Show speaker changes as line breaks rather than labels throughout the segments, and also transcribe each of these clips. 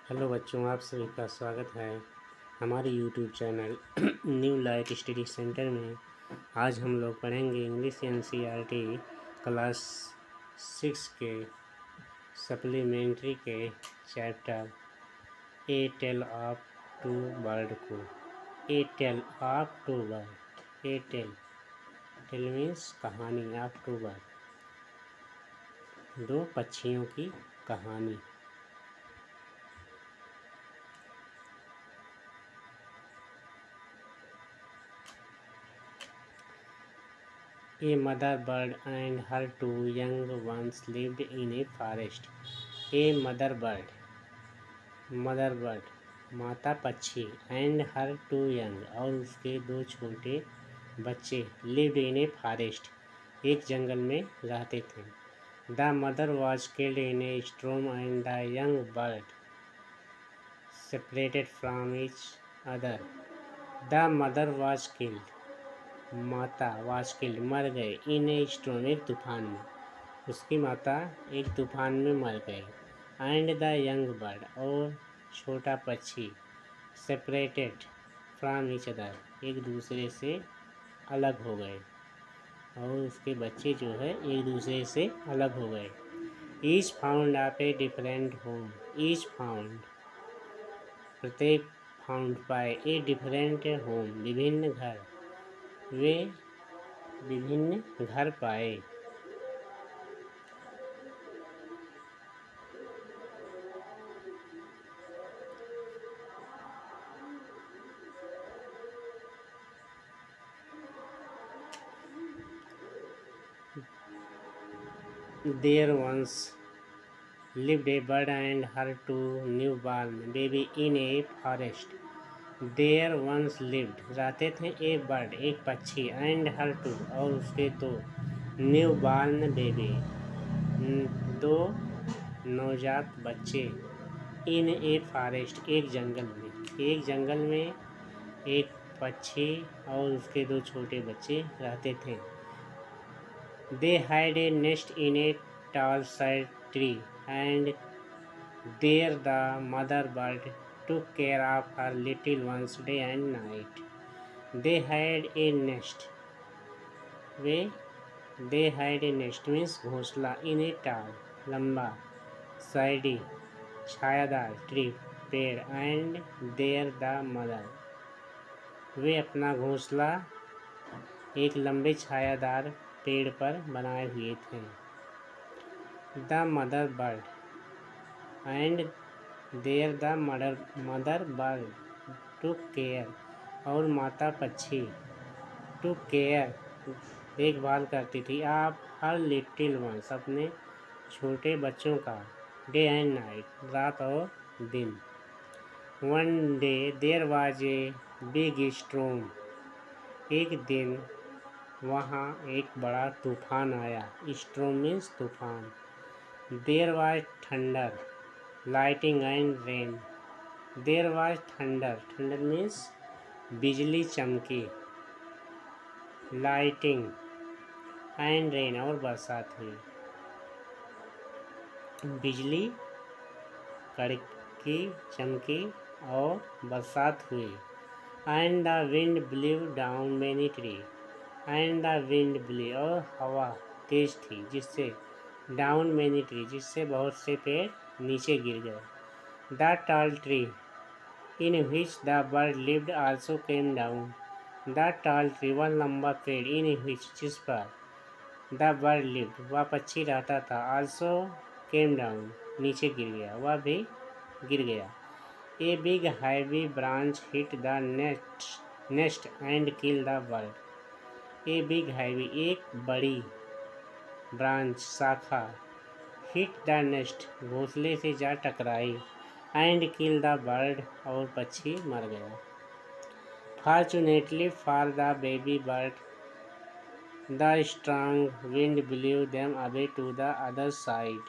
Hello बच्चों, आप सभी का स्वागत है हमारे YouTube channel new light study centre में। आज हम लोग पढ़ेंगे इंग्लिश NCERT क्लास 6 के सप्लीमेंट्री के chapter a tale of two bird को। A tale of two bird. A tale means कहानी, ऑफ टू बर्ड, दो पक्षियों की कहानी। A mother bird and her two young ones lived in a forest. A mother bird, माता पक्षी, and her two young, और उसके दो छोटे बच्चे, lived in a forest, एक जंगल में रहते थे। The mother was killed in a storm and the young bird separated from each other. The mother was killed. माता वास्किल मर गए इन ए स्टॉर्म, एक तूफान में। उसकी माता एक तूफान में मर गई। एंड द यंग बर्ड, और छोटा पक्षी, सेपरेटेड फ्रॉम ईच अदर, एक दूसरे से अलग हो गए, और उसके बच्चे जो है एक दूसरे से अलग हो गए। Each found of a different home. Each found, प्रत्येक, फाउंड पाए, ए डिफरेंट होम, विभिन्न घर, वे विभिन्न घर पाए। There once lived a bird and her two newborn baby in a forest. There once lived, रहते थे, a bird, एक पक्षी, and her two, और उसके दो, newborn baby, दो नवजात बच्चे, in a forest, एक जंगल में। एक जंगल में एक पक्षी और उसके दो छोटे बच्चे रहते थे। They had a nest in a tall side tree, and there the mother bird took care of her little ones day and night. They had a nest. They had a nest means घोंसला, in a tall, लंबा, साइडी, छायादार, tree, पेड़, and there the mother, वे अपना घोंसला एक लंबे छायादार पेड़ पर बनाए हुए थे। The mother bird, and there the mother bird took care, और माता पक्षी, टुक केयर, देखभाल करती थी, आप हर लिटिल वंस, अपने छोटे बच्चों का, डे एंड नाइट, रात और दिन। One day there was a big storm, एक दिन वहाँ एक बड़ा तूफान आया। स्टॉर्म मीन्स तूफान। There was thunder, lightning and rain. There was thunder, thunder means बिजली चमकी, लाइटिंग एंड रेन, और बरसात हुई। बिजली कड़की, चमकी और बरसात हुई। And the wind blew down many tree, and the wind blew, और हवा तेज थी, जिससे डाउन मैनी ट्री, जिससे बहुत से पेड़ नीचे गिर गए। The tall tree in which the bird lived also came down. The tall tree, वह लंबा पेड़, इन विच, जिस पर, द बर्ड लिव्ड, वह पक्षी रहता था, आल्सो केम डाउन, नीचे गिर गया, वह भी गिर गया। A big heavy branch hit the nest and kill the bird. A big heavy, एक बड़ी, ब्रांच, शाखा, हिट द नेस्ट, घोंसले से जा टकराई, एंड किल द बर्ड, और पक्षी मर गया। Fortunately for the baby bird, the strong wind blew them away to the other side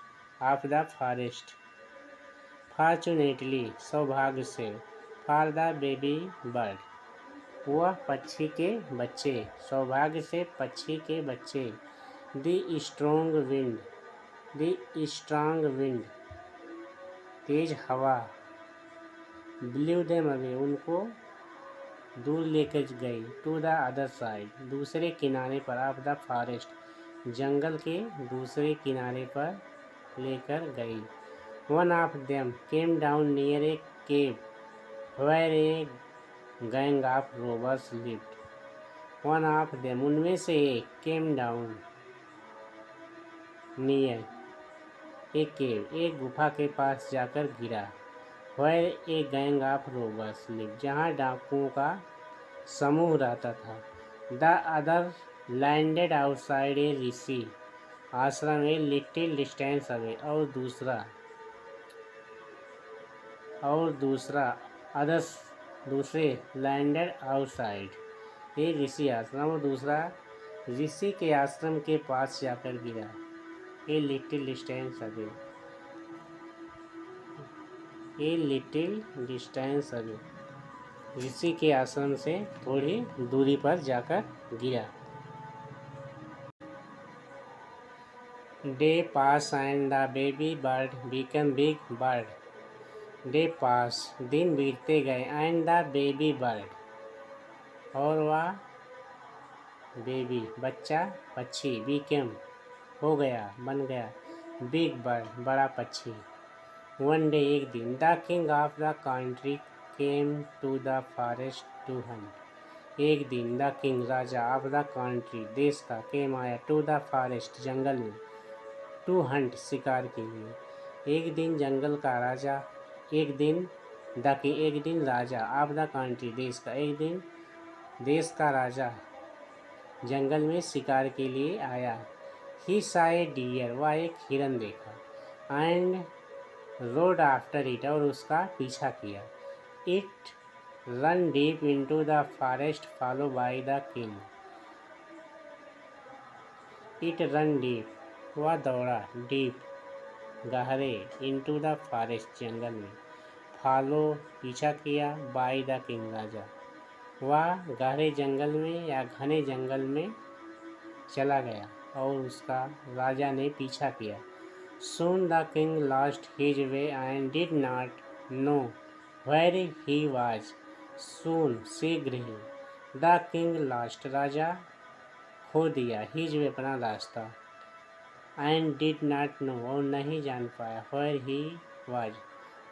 of the forest. Fortunately, सौभाग्य से, फॉर द बेबी बर्ड, वह पक्षी के बच्चे, सौभाग्य से पक्षी के बच्चे, द स्ट्रॉन्ग विंड, तेज हवा, ब्ल्यू देम अवे, उनको दूर लेकर गई, टू द अदर साइड, दूसरे किनारे पर, ऑफ द फॉरेस्ट, जंगल के दूसरे किनारे पर लेकर गई। One of them came down near a cave where a gang of robbers lived. One of them, उनमें से एक, केम डाउन नियर ए केव, एक गुफा के पास जाकर गिरा, where a gang of robbers lived, जहाँ डाकुओं का समूह रहता था। The other landed outside a rishi ashram a little distance away, दूसरे landed outside a rishi ashram, और दूसरा ऋषि के आश्रम के पास जाकर गिरा, ए लिटिल डिस्टेंस अवे, ऋषि के आश्रम से थोड़ी दूरी पर जाकर गिरा। Days pass and the baby bird become big bird. Days pass, दिन बीतते गए, एंड द बेबी बर्ड, और वह बेबी बच्चा पक्षी, बिकम हो गया, बन गया, बिग बर्ड बड़ा पक्षी। वन डे, एक दिन, the king of the country came to the forest to hunt. एक दिन द किंग, राजा, ऑफ द कंट्री, देश का, केम आया, टू द फॉरेस्ट, जंगल में, टू हंट, शिकार के लिए। एक दिन जंगल का राजा, एक दिन राजा, ऑफ द कंट्री, देश का, एक दिन देश का राजा जंगल में शिकार के लिए आया। ही सॉ ए डियर, वह एक हिरन देखा, एंड रोड आफ्टर इट, और उसका पीछा किया। It run deep into the forest follow by the king. It run deep, वह दौड़ा, डीप, गहरे, इनटू द फॉरेस्ट, जंगल में, फॉलो, पीछा किया, बाय द किंग, राजा, वह गहरे जंगल में या घने जंगल में चला गया और उसका राजा ने पीछा किया। Soon the king lost his way and did not know where he was. Soon, शीघ्र ही, the king lost, राजा खो दिया, his way, अपना रास्ता, and did not know, और नहीं जान पाया, where he was,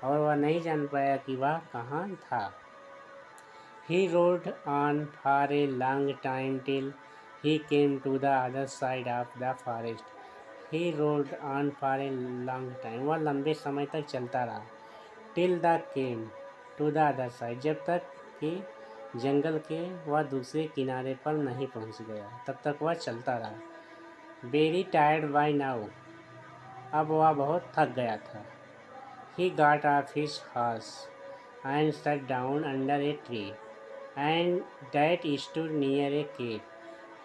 और वह नहीं जान पाया कि वह कहाँ था। He rode on for a long time till he came to the other side of the forest. He rode on for a long time, वह लंबे समय तक चलता रहा, till the came to the other side, जब तक कि जंगल के वह दूसरे किनारे पर नहीं पहुंच गया, तब तक वह चलता रहा। Very tired by now, अब वह बहुत थक गया था। He got off his horse and sat down under a tree and that stood near a cave.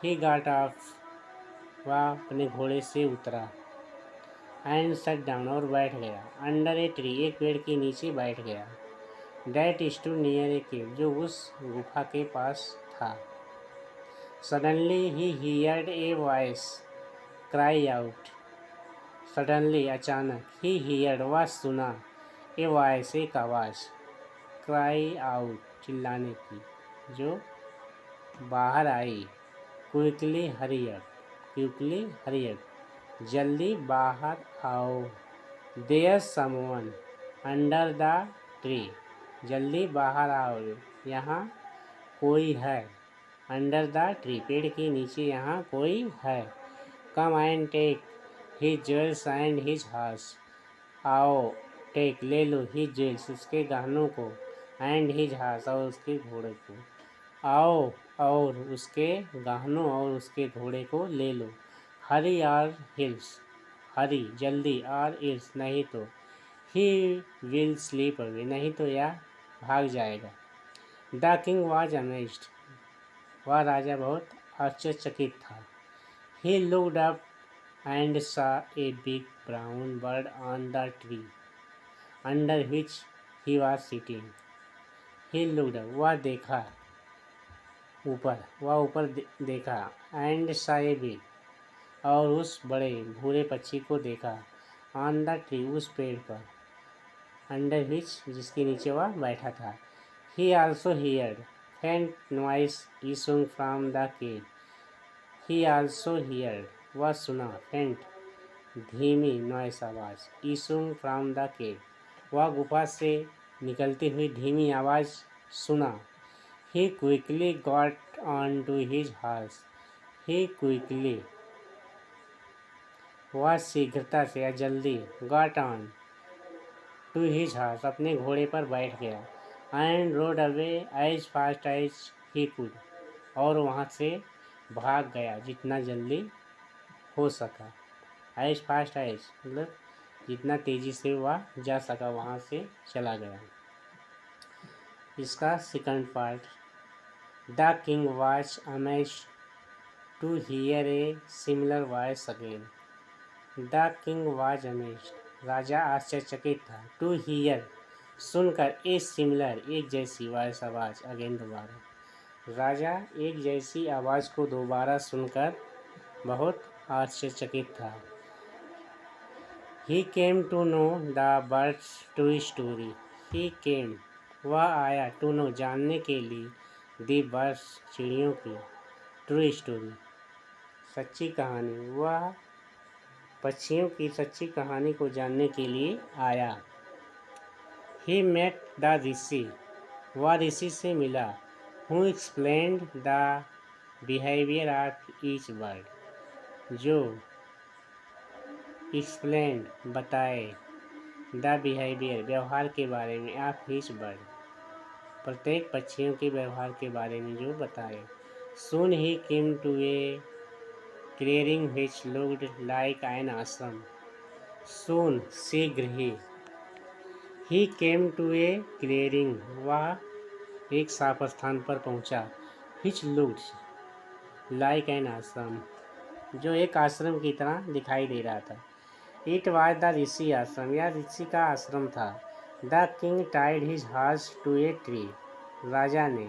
He got off, वह अपने घोड़े से उतरा, and sat down, और बैठ गया, under a tree, एक पेड़ के नीचे बैठ गया, that stood near a cave, जो उस गुफा के पास था। Suddenly he heard a voice cry out. Suddenly, अचानक, he heard, वह सुना, a voice, एक आवाज़, cry out, चिल्लाने की, जो बाहर आई, क्विकली हरी अप, जल्दी बाहर आओ, there someone under the tree, जल्दी बाहर आओ, यहाँ कोई है, अंडर द ट्री, पेड़ के नीचे यहाँ कोई है। Come and take his jewels and his horse, आओ, टेक, ले लो, हिज ज्वेल्स, उसके गहनों को, एंड हिज हॉर्स, और उसके घोड़े को, आओ और उसके गहनों और उसके घोड़े को ले लो। हरी और हिल्स, हरी, जल्दी, और इल्स, नहीं तो, ही विल स्लीप अवे, नहीं तो यह भाग जाएगा। द किंग वॉज अमेज्ड, वह राजा बहुत आश्चर्यचकित था। He looked up and saw a big brown bird on the tree under which he was sitting. He looked up, वह देखा, ऊपर देखा, एंड सॉ ए बिग, और उस बड़े भूरे पक्षी को देखा, ऑन द ट्री, उस पेड़ पर, अंडर विच, जिसके नीचे वह बैठा था। ही आल्सो हियर्ड फेंट noise issuing from the cave. He also heard, वह सुना, फेंट धीमी, नॉइस आवाज़, इशूइंग फ्रॉम द केव, वह गुफा से निकलती हुई धीमी आवाज़ सुना। He quickly got on to his horse. He quickly, वह शीघ्रता से या जल्दी, got on to his horse, अपने घोड़े पर बैठ गया। And rode away as fast as he could, और वहाँ से भाग गया जितना जल्दी हो सका। एज फास्ट एज मतलब जितना तेज़ी से वह जा सका वहाँ से चला गया। इसका second part, the king was amazed to hear a similar voice again. The king was amazed, राजा आश्चर्यचकित था, टू हियर, सुनकर, ए सिमिलर, एक जैसी, वॉइस आवाज़, अगेन दोबारा। राजा एक जैसी आवाज़ को दोबारा सुनकर बहुत आश्चर्यचकित था। He came to know the bird's true story. He came, वह आया, टू नो, जानने के लिए, द बर्ड्स, चिड़ियों की, ट्रू स्टोरी, सच्ची कहानी, वह पक्षियों की सच्ची कहानी को जानने के लिए आया। ही मेट द ऋषि, वह ऋषि से मिला, who explained the behaviour of each bird, जो एक्सप्लेन्ड, बताए, द बिहेवियर, व्यवहार के बारे में, ऑफ ईच बर्ड, प्रत्येक पक्षियों के व्यवहार के बारे में जो बताए। Soon he came to a clearing which looked like an आश्रम। सून, शीघ्र ही केम टू ए क्लियरिंग, वह एक साफ स्थान पर पहुंचा, which looked like an आश्रम, जो एक आश्रम की तरह दिखाई दे रहा था। इट वाज द ऋषि आश्रम, यह ऋषि का आश्रम था। The king tied his horse to a tree, राजा ने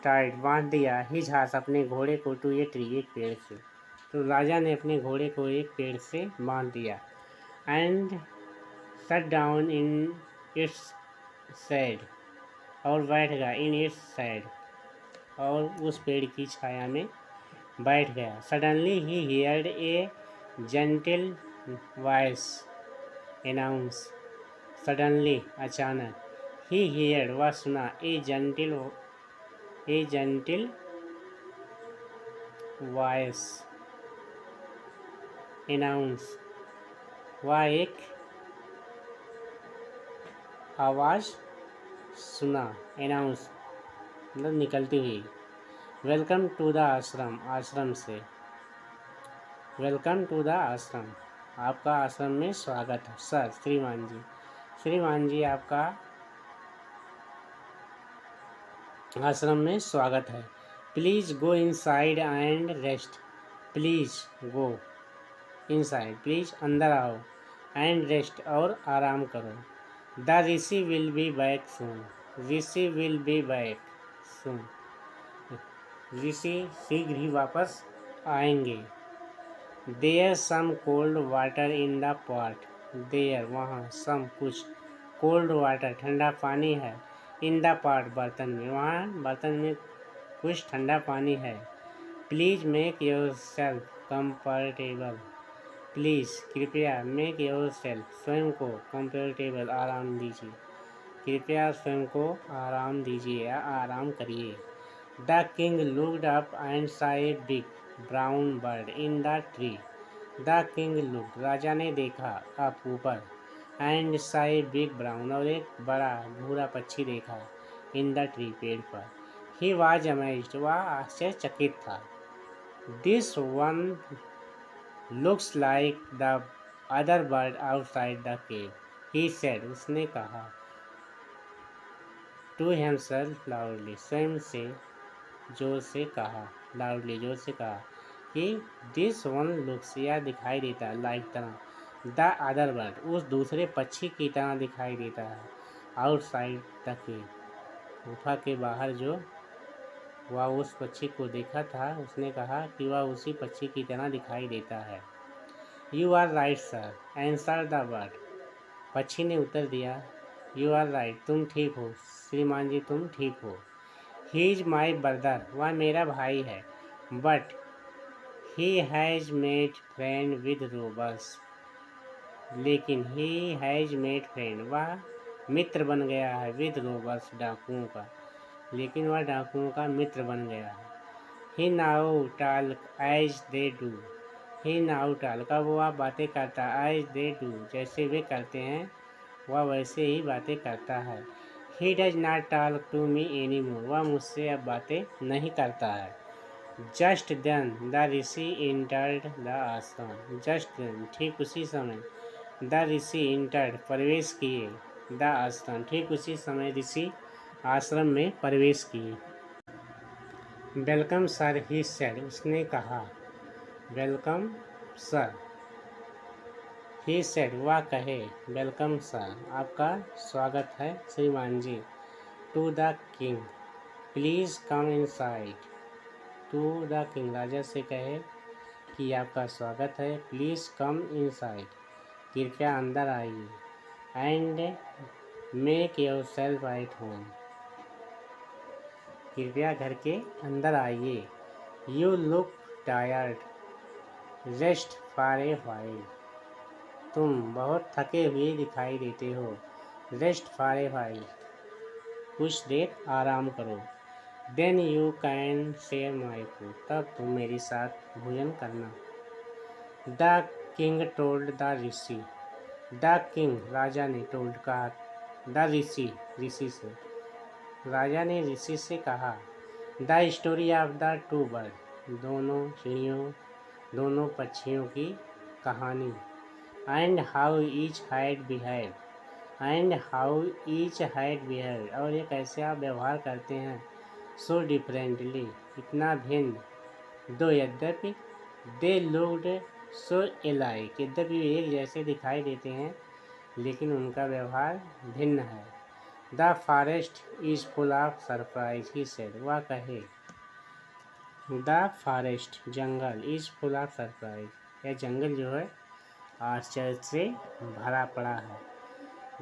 टाइड, बांध दिया, हिज हॉर्स, अपने घोड़े को, टू ए ट्री, एक पेड़ से। तो राजा ने अपने घोड़े को एक पेड़ से बांध दिया। And shut down in its shade, और बैठ गया, इन इट्स शेड, और उस पेड़ की छाया में बैठ गया। सडनली ही हियर्ड ए जेंटल वॉइस अनाउंस, सडनली, अचानक, ही हियर्ड, वह सुना, ए जेंटल वॉइस अनाउंस, वह एक आवाज़ सुना, अनाउंस मतलब निकलती हुई। वेलकम टू द आश्रम, आश्रम से, वेलकम टू द आश्रम, आपका आश्रम में स्वागत है। सर, श्रीमान जी आपका आश्रम में स्वागत है। Please go inside and rest, please go inside, please अंदर आओ, एंड रेस्ट, और आराम करो। The rishi will be back soon, rishi will be back soon, ऋषि शीघ्र ही वापस आएंगे। There some cold water in the pot, there, वहाँ, सम, कुछ, कोल्ड वाटर, ठंडा पानी है, इन द पॉट, बर्तन में, वहाँ बर्तन में कुछ ठंडा पानी है। Please make your self comfortable, please, कृपया, मेक योर सेल्फ, स्वयं को, कंफर्टेबल, आराम दीजिए, कृपया स्वयं को आराम दीजिए या आराम करिए। The king looked up and saw a big brown bird in the tree, the king looked, राजा ने देखा, अप, ऊपर, and saw a big brown, और एक बड़ा भूरा पक्षी देखा, इन द ट्री, पेड़ पर। ही वाज अमेज्ड, वह आश्चर्यचकित था। This one looks like the other bird outside the cave, he said, उसने कहा, टू हिमसेल्फ लाउडली, स्वयं से जोर से कहा, लाउडली, जोर से कहा, कि दिस वन लुक्स, यह दिखाई देता है, लाइक, तरह, द अदर बर्ड, उस दूसरे पक्षी की तरह दिखाई देता है, आउटसाइड द केव, गुफा के बाहर जो वह उस पक्षी को देखा था, उसने कहा कि वह उसी पक्षी की तरह दिखाई देता है। You are right sir, answer the bird, पक्षी ने उत्तर दिया, यू आर राइट, तुम ठीक हो श्रीमान जी, तुम ठीक हो। ही इज माई ब्रदर, वह मेरा भाई है। But he has made friend with robbers, लेकिन ही हैज़ मेड फ्रेंड, वह मित्र बन गया है विद रोबर्स, डाकुओं का, लेकिन वह डाकुओं का मित्र बन गया है। He now talk as they do, he now talk, कब वह बातें करता है, एज दे डू, जैसे वे करते हैं वह वैसे ही बातें करता है। He does not talk to me any more, वह मुझसे अब बातें नहीं करता है। Just then the rishi entered the ashram, just then, ठीक उसी समय, द ऋषि इंटर्ड, प्रवेश किए, द आश्रम, ठीक उसी समय ऋषि आश्रम में प्रवेश किए। वेलकम सर, ही सेड, उसने कहा, वेलकम सर, ही सेड, वह कहे, वेलकम सर, आपका स्वागत है श्रीमान जी। To the king, please come inside, to the king, राजा से कहे कि आपका स्वागत है, प्लीज कम इनसाइड, कृपया अंदर आइए, and make your self at home, कृपया घर के अंदर आइए। You look tired, rest for a while, तुम बहुत थके हुए दिखाई देते हो, रेस्ट फॉर ए व्हाइल, कुछ देर आराम करो। Then you can share my food, तब तुम मेरे साथ भोजन करना। The king told the rishi, the king, राजा ने, टोल्ड, कहा, द ऋषि, ऋषि से, राजा ने ऋषि से कहा, the story of the two bird, दोनों चिड़ियों, दोनों पक्षियों की कहानी, and how each had behave, and how each had behave, और ये कैसे आप व्यवहार करते हैं, सो डिफरेंटली, इतना भिन्न, दो यद्यपि, दे लुक्ड सो एलाइक, यद्यपि वे एक जैसे दिखाई देते हैं लेकिन उनका व्यवहार भिन्न है। The forest is full of surprise, he said, वह कहे, the forest, jungle, is full of surprise, यह जंगल जो है आश्चर्य से भरा पड़ा है।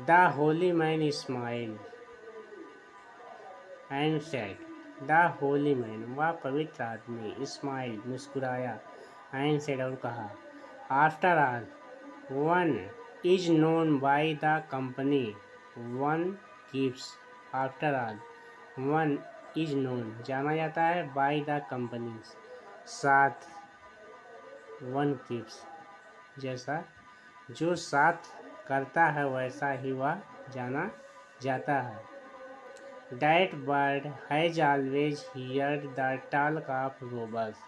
The Holi man smile and said, the Holi man, वह पवित्र आदमी, स्माइल, मुस्कुराया, एंड सेड, और कहा, after all one is known by the company one keeps, after all one is known, जाना जाता है, बाय द कंपनी, साथ, वन कीप्स, जैसा जो साथ करता है वैसा ही वह जाना जाता है। That bird has always heard the talk of robbers,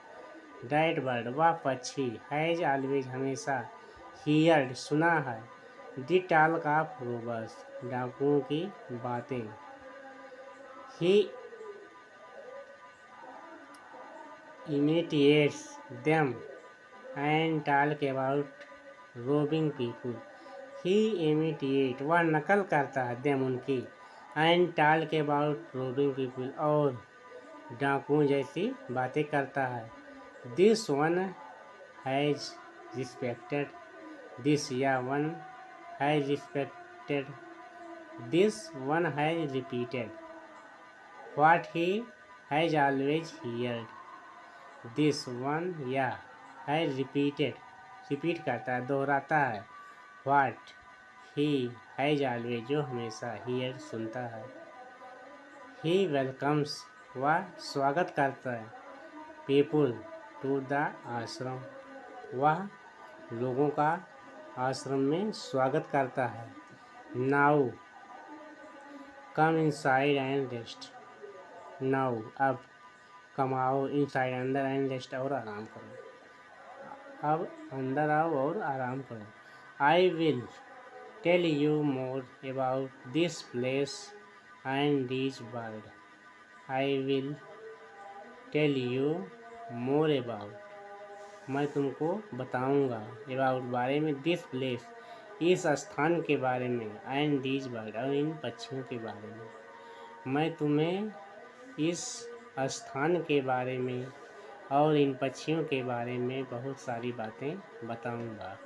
that bird, वह पक्षी, has always, हमेशा, heard, सुना है, the talk of robbers, डाकुओं की बातें। He imitates them and talk about robbing people, he imitate, वह नकल करता है, them, उनकी, and talk about robbing people, और डाकुओं जैसी बातें करता है। This one has respected, this, या one has respected, this one has repeated what he has always heard, this one, या हैज रिपीटेड, रिपीट करता है, दोहराता है, व्हाट ही हैज ऑलवेज, जो हमेशा, हियर, सुनता है। ही वेलकम्स, वह स्वागत करता है, पीपुल टू द आश्रम, वह लोगों का आश्रम में स्वागत करता है। Now come inside and rest, now, अब, कम आओ, इनसाइड, अंदर, एंड रेस्ट, और आराम करो, अब अंदर आओ और आराम करो। I will tell you more about this place and this bird, I will tell you more about, मैं तुमको बताऊंगा, अबाउट, बारे में, दिस प्लेस, इस स्थान के बारे में, एंड दिस बर्ड, और इन पक्षियों के बारे में, मैं तुम्हें इस स्थान के बारे में और इन पक्षियों के बारे में बहुत सारी बातें बताऊंगा।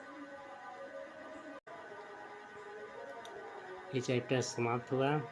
ये चैप्टर समाप्त हुआ।